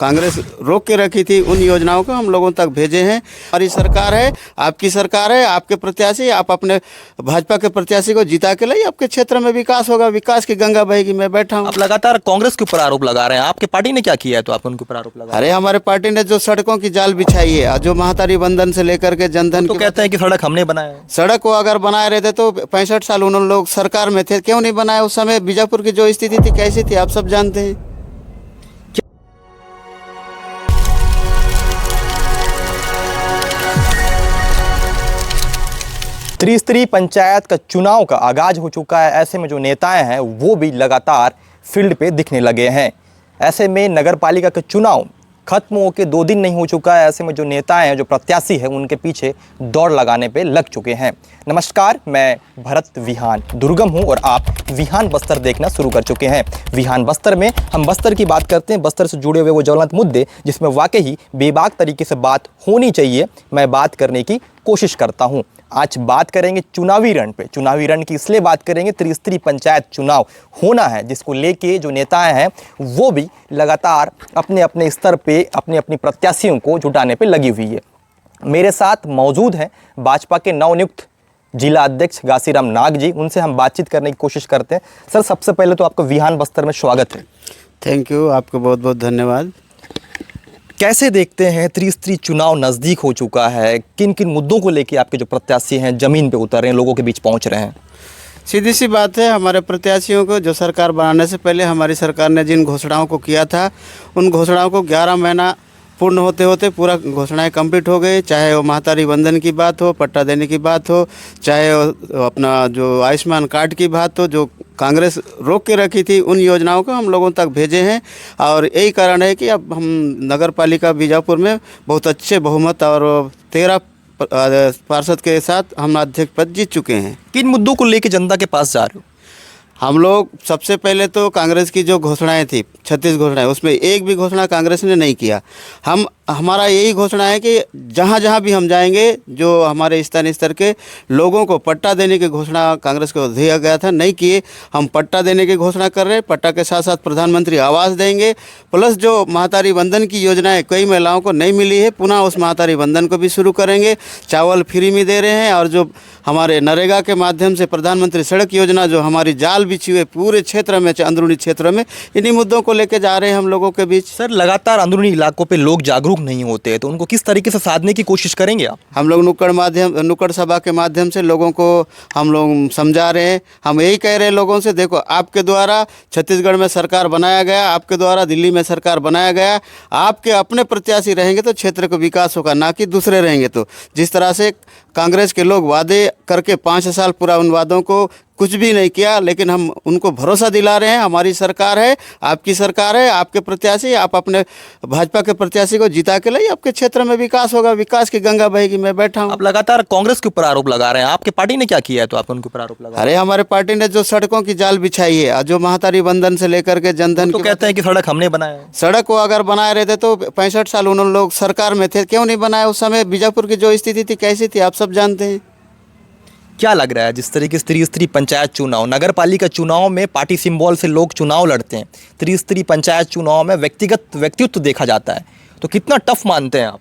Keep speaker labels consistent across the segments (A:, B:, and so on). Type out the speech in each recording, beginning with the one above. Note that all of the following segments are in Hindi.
A: कांग्रेस रोक के रखी थी, उन योजनाओं को हम लोगों तक भेजे हैं। हमारी सरकार है, आपकी सरकार है, आपके प्रत्याशी, आप अपने भाजपा के प्रत्याशी को जिता के लाइए, आपके क्षेत्र में विकास होगा, विकास की गंगा बहेगी। मैं बैठा हूँ।
B: आप लगातार कांग्रेस के ऊपर आरोप लगा रहे हैं, आपके पार्टी ने क्या किया है तो आप उनके ऊपर आरोप लगा रहे हैं?
A: अरे हमारे पार्टी ने जो सड़कों की जाल बिछाई है, जो महातारी बंधन से लेकर के जनधन
B: तो कहते हैं कि सड़क हमने बनाया है।
A: सड़क को अगर बनाए रहते तो 65 साल उन लोग सरकार में थे, क्यों नहीं बनाए? उस समय बीजापुर की जो स्थिति थी कैसी थी आप सब जानते हैं।
B: त्रिस्तरीय पंचायत का चुनाव का आगाज हो चुका है। ऐसे में जो नेताएं हैं वो भी लगातार फील्ड पे दिखने लगे हैं। ऐसे में नगर पालिका का चुनाव खत्म होके 2 दिन नहीं हो चुका है। ऐसे में जो नेताएं हैं, जो प्रत्याशी हैं, उनके पीछे दौड़ लगाने पे लग चुके हैं। नमस्कार, मैं भरत विहान दुर्गम हूं और आप विहान बस्तर देखना शुरू कर चुके हैं। विहान बस्तर में हम बस्तर की बात करते हैं, बस्तर से जुड़े हुए वो ज्वलंत मुद्दे जिसमें वाकई ही बेबाक तरीके से बात होनी चाहिए, मैं बात करने की कोशिश करता हूं। आज बात करेंगे चुनावी रण पे। चुनावी रण की इसलिए बात करेंगे, त्रिस्तरीय पंचायत चुनाव होना है, जिसको लेके जो नेताएं हैं वो भी लगातार अपने अपने स्तर पे अपने अपने प्रत्याशियों को जुटाने पे लगी हुई है। मेरे साथ मौजूद हैं भाजपा के नवनियुक्त जिला अध्यक्ष घासीराम नाग जी। उनसे हम बातचीत करने की कोशिश करते हैं। सर, सबसे पहले तो आपका विहान बस्तर में स्वागत है।
A: थैंक यू, आपको बहुत बहुत धन्यवाद।
B: कैसे देखते हैं, त्रिस्तरीय चुनाव नज़दीक हो चुका है, किन किन मुद्दों को लेके आपके जो प्रत्याशी हैं ज़मीन पे उतर रहे हैं, लोगों के बीच पहुंच रहे हैं?
A: सीधी सी बात है, हमारे प्रत्याशियों को जो सरकार बनाने से पहले हमारी सरकार ने जिन घोषणाओं को किया था, उन घोषणाओं को 11 महीना पूर्ण होते होते पूरा घोषणाएं कंप्लीट हो गई। चाहे वो महातारी बंधन की बात हो, पट्टा देने की बात हो, चाहे वो अपना जो आयुष्मान कार्ड की बात हो, जो कांग्रेस रोक के रखी थी, उन योजनाओं को हम लोगों तक भेजे हैं। और यही कारण है कि अब हम नगर पालिका बीजापुर में बहुत अच्छे बहुमत और 13 पार्षद के साथ हम अध्यक्ष पद जीत चुके हैं।
B: किन मुद्दों को लेके जनता के पास जा रहे हो?
A: हम लोग सबसे पहले तो कांग्रेस की जो घोषणाएं थी, 36 घोषणाएं, उसमें एक भी घोषणा कांग्रेस ने नहीं किया। हमारा यही घोषणा है कि जहाँ जहाँ भी हम जाएंगे, जो हमारे स्थानीय स्तर के लोगों को पट्टा देने की घोषणा कांग्रेस को दिया गया था, नहीं किए। हम पट्टा देने की घोषणा कर रहे हैं। पट्टा के साथ साथ प्रधानमंत्री आवास देंगे, प्लस जो महातारी बंधन की योजनाएं कई महिलाओं को नहीं मिली है, पुनः उस महातारी बंधन को भी शुरू करेंगे। चावल फ्री में दे रहे हैं। और जो हमारे नरेगा के माध्यम से प्रधानमंत्री सड़क योजना, जो हमारी जाल बिछी हुए पूरे क्षेत्र में, अंदरूनी क्षेत्रों में, इन्हीं मुद्दों को लेकर जा रहे हैं हम लोगों के बीच।
B: सर, लगातार अंदरूनी इलाकों पे लोग जागरूक नहीं होते, तो उनको किस तरीके से साधने की कोशिश करेंगे आप?
A: हम लोग नुक्कड़ सभा के माध्यम से लोगों को हम लोग समझा रहे हैं। हम यही कह रहे हैं लोगों से, देखो, आपके द्वारा छत्तीसगढ़ में सरकार बनाया गया, आपके द्वारा दिल्ली में सरकार बनाया गया, आपके अपने प्रत्याशी रहेंगे तो क्षेत्र को विकास होगा, ना कि दूसरे रहेंगे। तो जिस तरह से कांग्रेस के लोग वादे करके 5 साल पूरा उन वादों को कुछ भी नहीं किया, लेकिन हम उनको भरोसा दिला रहे हैं, हमारी सरकार है, आपकी सरकार है, आपके प्रत्याशी, आप अपने भाजपा के प्रत्याशी को जिता के लाइए, आपके क्षेत्र में विकास होगा, विकास की गंगा बहेगी। मैं बैठा हूँ।
B: आप लगातार कांग्रेस के ऊपर आरोप लगा रहे हैं, आपके पार्टी ने क्या किया है तो आप उनके ऊपर आरोप लगा?
A: अरे हमारे पार्टी ने जो सड़कों की जाल बिछाई है, जो महातारी बंधन से लेकर के जनधन,
B: तो कहते हैं कि सड़क हमने बनाया है।
A: सड़क को अगर बनाए रहते तो 65 साल उन लोग सरकार में थे, क्यों नहीं बनाए? उस समय बीजापुर की जो स्थिति थी कैसी थी आप सब जानते हैं।
B: क्या लग रहा है, जिस तरीके से त्रिस्तरीय पंचायत चुनाव, नगर पालिका चुनाव में पार्टी सिंबल से लोग चुनाव लड़ते हैं, त्रिस्तरीय पंचायत चुनाव में व्यक्तिगत व्यक्तित्व देखा जाता है, तो कितना टफ मानते हैं आप?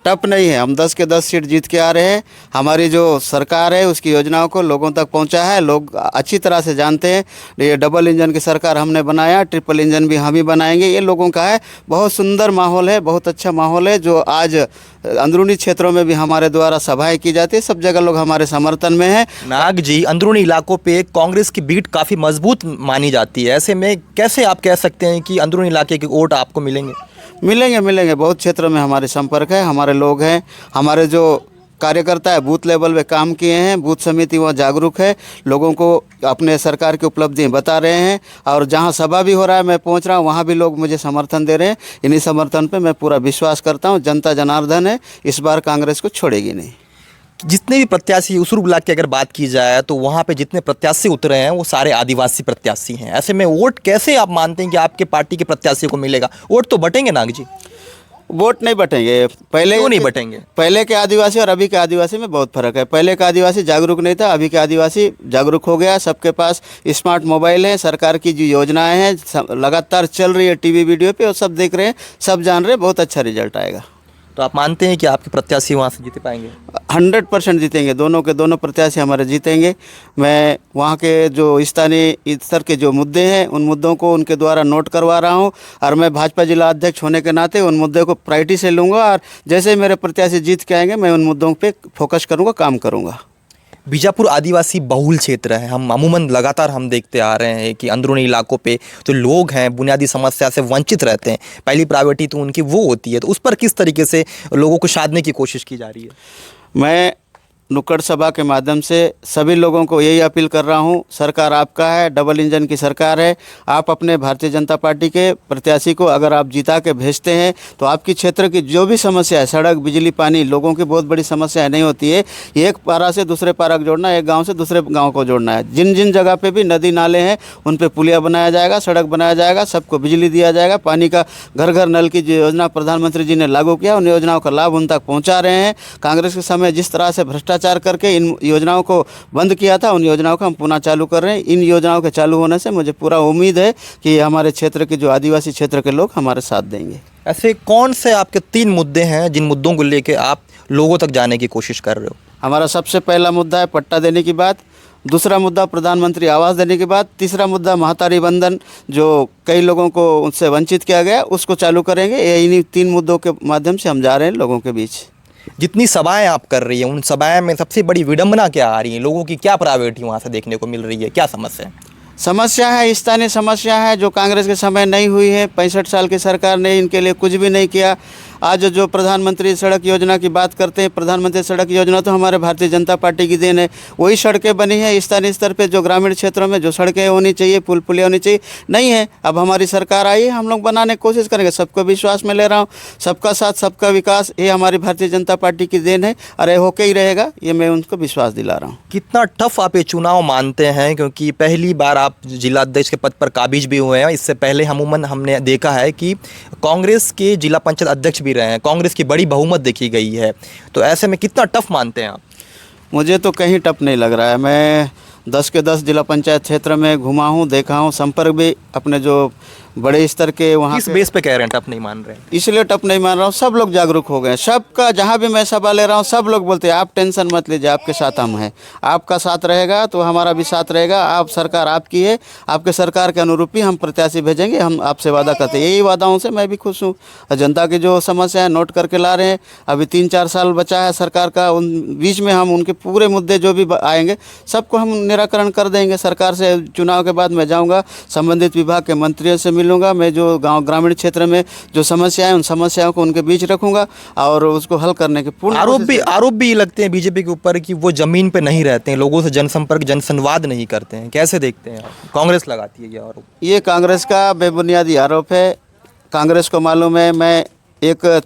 A: टफ नहीं है, हम 10 के 10 सीट जीत के आ रहे हैं। हमारी जो सरकार है उसकी योजनाओं को लोगों तक पहुंचा है, लोग अच्छी तरह से जानते हैं। ये डबल इंजन की सरकार हमने बनाया, ट्रिपल इंजन भी हम ही बनाएंगे, ये लोगों का है। बहुत सुंदर माहौल है, बहुत अच्छा माहौल है। जो आज अंदरूनी क्षेत्रों में भी हमारे द्वारा सभाएं की जाती है, सब जगह लोग हमारे समर्थन में हैं।
B: नाग जी, अंदरूनी इलाकों पे कांग्रेस की बीट काफ़ी मजबूत मानी जाती है, ऐसे में कैसे आप कह सकते हैं कि अंदरूनी इलाके के वोट आपको मिलेंगे?
A: मिलेंगे। बहुत क्षेत्रों में हमारे संपर्क है, हमारे लोग हैं, हमारे जो कार्यकर्ता है बूथ लेवल पे काम किए हैं, बूथ समिति वहाँ जागरूक है, लोगों को अपने सरकार की उपलब्धियाँ बता रहे हैं। और जहाँ सभा भी हो रहा है, मैं पहुँच रहा हूँ, वहाँ भी लोग मुझे समर्थन दे रहे हैं। इन्हीं समर्थन पे मैं पूरा विश्वास करता हूँ। जनता जनार्दन है, इस बार कांग्रेस को छोड़ेगी नहीं।
B: जितने भी प्रत्याशी उसुर ब्लॉक की अगर बात की जाए तो वहाँ पे जितने प्रत्याशी उतरे हैं वो सारे आदिवासी प्रत्याशी हैं। ऐसे में वोट कैसे आप मानते हैं कि आपके पार्टी के प्रत्याशी को मिलेगा? वोट तो बटेंगे नाग जी।
A: वोट नहीं बटेंगे। पहले
B: क्यों नहीं बटेंगे?
A: पहले के आदिवासी और अभी के आदिवासी में बहुत फर्क है। पहले का आदिवासी जागरूक नहीं था, अभी के आदिवासी जागरूक हो गया। सबके पास स्मार्ट मोबाइल है, सरकार की जो योजनाएं हैं लगातार चल रही है टीवी वीडियो पे, और सब देख रहे हैं, सब जान रहे हैं, बहुत अच्छा रिजल्ट आएगा।
B: तो आप मानते हैं कि आपके प्रत्याशी वहाँ से जीत पाएंगे?
A: 100% जीतेंगे, दोनों के दोनों प्रत्याशी हमारे जीतेंगे। मैं वहाँ के जो स्थानीय स्तर के जो मुद्दे हैं उन मुद्दों को उनके द्वारा नोट करवा रहा हूँ, और मैं भाजपा जिला अध्यक्ष होने के नाते उन मुद्दों को प्रायोरिटी से लूँगा, और जैसे मेरे प्रत्याशी जीत के आएंगे मैं उन मुद्दों पे फोकस करूँगा, काम करूँगा।
B: बीजापुर आदिवासी बहुल क्षेत्र है, हम अमूमन लगातार हम देखते आ रहे हैं कि अंदरूनी इलाकों पे जो लोग हैं बुनियादी समस्या से वंचित रहते हैं। पहली प्रायोरिटी तो उनकी वो होती है, तो उस पर किस तरीके से लोगों को साधने की कोशिश की जा रही है?
A: मैं नुक्कड़ सभा के माध्यम से सभी लोगों को यही अपील कर रहा हूं, सरकार आपका है, डबल इंजन की सरकार है। आप अपने भारतीय जनता पार्टी के प्रत्याशी को अगर आप जिता के भेजते हैं तो आपकी क्षेत्र की जो भी समस्या है, सड़क, बिजली, पानी, लोगों की बहुत बड़ी समस्याएं नहीं होती है। एक पारा से दूसरे पारा को जोड़ना, एक गांव से दूसरे गांव को जोड़ना है। जिन जिन जगह पे भी नदी नाले हैं उन पे पुलिया बनाया जाएगा, सड़क बनाया जाएगा, सबको बिजली दिया जाएगा, पानी का घर घर नल की जो योजना प्रधानमंत्री जी ने लागू किया उन योजनाओं का लाभ उन तक पहुँचा रहे हैं। कांग्रेस के समय जिस तरह से भ्रष्टाचार करके इन योजनाओं को बंद किया था, उन योजनाओं को हम पुनः चालू कर रहे हैं। इन योजनाओं के चालू होने से मुझे पूरा उम्मीद है कि हमारे क्षेत्र के जो आदिवासी क्षेत्र के लोग हमारे साथ देंगे।
B: ऐसे कौन से आपके 3 मुद्दे हैं जिन मुद्दों को लेकर आप लोगों तक जाने की कोशिश कर रहे हो?
A: हमारा सबसे पहला मुद्दा है पट्टा देने की बात, दूसरा मुद्दा प्रधानमंत्री आवास देने की बात, तीसरा मुद्दा महतारी बंधन जो कई लोगों को उससे वंचित किया गया उसको चालू करेंगे। ये इन्हीं 3 मुद्दों के माध्यम से हम जा रहे हैं लोगों के बीच।
B: जितनी सभाएं आप कर रही हैं उन सभाएं में सबसे बड़ी विडंबना क्या आ रही है? लोगों की क्या प्रायोरिटी वहाँ से देखने को मिल रही है? क्या समस्या है?
A: समस्या है, स्थानीय समस्या है जो कांग्रेस के समय नहीं हुई है। 65 साल की सरकार ने इनके लिए कुछ भी नहीं किया। आज जो प्रधानमंत्री सड़क योजना की बात करते हैं, प्रधानमंत्री सड़क योजना तो हमारे भारतीय जनता पार्टी की देन है। वही सड़कें बनी है स्थानीय स्तर पे, जो ग्रामीण क्षेत्रों में जो सड़कें होनी चाहिए, पुल पुलिया होनी चाहिए, नहीं है। अब हमारी सरकार आई है, हम लोग बनाने की कोशिश करेंगे। सबको विश्वास में ले रहा हूँ, सबका साथ सबका विकास, ये हमारी भारतीय जनता पार्टी की देन है और ये होके ही रहेगा, ये मैं उनको विश्वास दिला रहा हूँ।
B: कितना टफ आप ये चुनाव मानते हैं? क्योंकि पहली बार आप जिला अध्यक्ष के पद पर काबिज भी हुए हैं। इससे पहले अमूमन हमने देखा है कि कांग्रेस के जिला पंचायत अध्यक्ष भी रहे हैं, कांग्रेस की बड़ी बहुमत देखी गई है। तो ऐसे में कितना टफ मानते हैं आप?
A: मुझे तो कहीं टफ नहीं लग रहा है। मैं 10 के 10 जिला पंचायत क्षेत्र में घुमा हूँ, देखा हूँ, संपर्क भी अपने जो बड़े स्तर के वहाँ
B: किस बेस पे कह रहे हैं टफ नहीं मान रहे हैं?
A: इसलिए टफ नहीं मान रहा हूँ, सब लोग जागरूक हो गए। सबका जहाँ भी मैं सभा ले रहा हूँ सब लोग बोलते हैं आप टेंशन मत लीजिए, आपके साथ हम हैं, आपका साथ रहेगा तो हमारा भी साथ रहेगा। आप सरकार आपकी है, आपके सरकार के अनुरूप ही हम प्रत्याशी भेजेंगे, हम आपसे वादा करते हैं। यही वादाओं से मैं भी खुश हूँ। जनता की जो समस्या है नोट करके ला रहे हैं। अभी 3-4 साल बचा है सरकार का, उन बीच में हम उनके पूरे मुद्दे जो भी आएंगे सबको हम निराकरण कर देंगे। सरकार से चुनाव के बाद मैं जाऊँगा, संबंधित विभाग के मंत्रियों से मिलूँगा, मैं जो गांव ग्रामीण क्षेत्र में जो समस्याएं उन समस्याओं को उनके बीच रखूंगा और उसको हल करने के पूर्ण
B: आरोप भी लगते हैं बीजेपी के ऊपर कि वो जमीन पे नहीं रहते हैं, लोगों से जनसंपर्क जनसंवाद नहीं करते हैं। कैसे देखते हैं आप? कांग्रेस लगाती है ये आरोप।
A: ये कांग्रेस का बेबुनियादी आरोप है। कांग्रेस को मालूम है मैं एक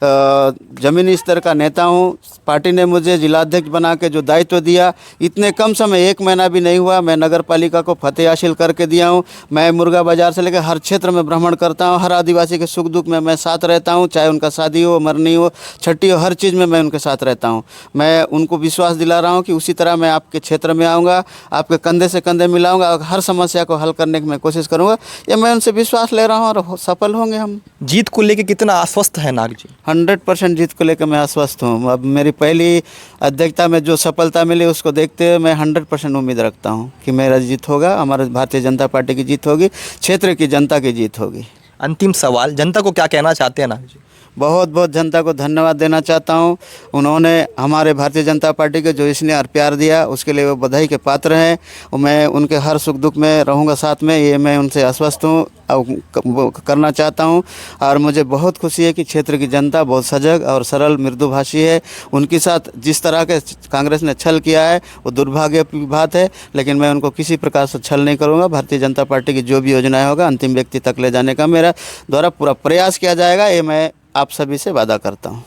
A: ज़मीनी स्तर का नेता हूँ। पार्टी ने मुझे जिलाध्यक्ष बना के जो दायित्व दिया, इतने कम समय 1 महीना भी नहीं हुआ, मैं नगर पालिका को फतेह हासिल करके दिया हूँ। मैं मुर्गा बाज़ार से लेकर हर क्षेत्र में भ्रमण करता हूँ, हर आदिवासी के सुख दुख में मैं साथ रहता हूँ, चाहे उनका शादी हो, मरनी हो, छठी हो, हर चीज़ में मैं उनके साथ रहता हूँ। मैं उनको विश्वास दिला रहा हूँ कि उसी तरह मैं आपके क्षेत्र में आऊँगा, आपके कंधे से कंधे मिलाऊँगा और हर समस्या को हल करने की मैं कोशिश करूँगा। ये मैं उनसे विश्वास ले रहा हूँ और सफल होंगे हम।
B: जीत को लेकर कितना आश्वस्त है नाग जी?
A: 100% जीत को लेकर मैं आश्वस्त हूँ। अब मेरी पहली अध्यक्षता में जो सफलता मिली उसको देखते हुए मैं 100% उम्मीद रखता हूँ कि मेरा जीत होगा, हमारे भारतीय जनता पार्टी की जीत होगी, क्षेत्र की जनता की जीत होगी।
B: अंतिम सवाल, जनता को क्या कहना चाहते हैं नाग जी?
A: बहुत बहुत जनता को धन्यवाद देना चाहता हूँ। उन्होंने हमारे भारतीय जनता पार्टी के जो स्नेह और प्यार दिया उसके लिए वो बधाई के पात्र हैं और मैं उनके हर सुख दुख में रहूँगा साथ में, ये मैं उनसे आश्वस्त हूँ और करना चाहता हूँ। और मुझे बहुत खुशी है कि क्षेत्र की जनता बहुत सजग और सरल मृदुभाषी है। उनके साथ जिस तरह के कांग्रेस ने छल किया है वो दुर्भाग्य की बात है, लेकिन मैं उनको किसी प्रकार से छल नहीं करूँगा। भारतीय जनता पार्टी की जो भी योजनाएं होगा अंतिम व्यक्ति तक ले जाने का मेरा द्वारा पूरा प्रयास किया जाएगा, ये मैं आप सभी से वादा करता हूँ।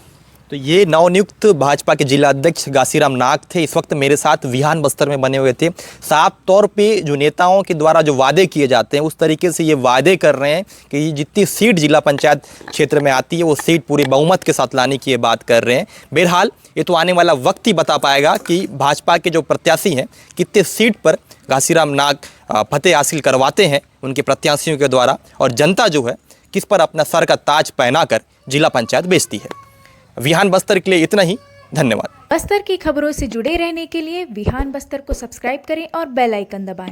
B: तो ये नवनियुक्त भाजपा के जिला अध्यक्ष घासीराम नाग थे, इस वक्त मेरे साथ विहान बस्तर में बने हुए थे। साफ तौर पे जो नेताओं के द्वारा जो वादे किए जाते हैं उस तरीके से ये वादे कर रहे हैं कि जितनी सीट जिला पंचायत क्षेत्र में आती है वो सीट पूरे बहुमत के साथ लाने की ये बात कर रहे हैं। बहरहाल ये तो आने वाला वक्त ही बता पाएगा कि भाजपा के जो प्रत्याशी हैं कितने सीट पर घासीराम नाग फतेह हासिल करवाते हैं उनके प्रत्याशियों के द्वारा, और जनता जो है किस पर अपना सर का ताज पहनाकर जिला पंचायत बेचती है। विहान बस्तर के लिए इतना ही, धन्यवाद।
C: बस्तर की खबरों से जुड़े रहने के लिए विहान बस्तर को सब्सक्राइब करें और बेल आइकन दबाएं।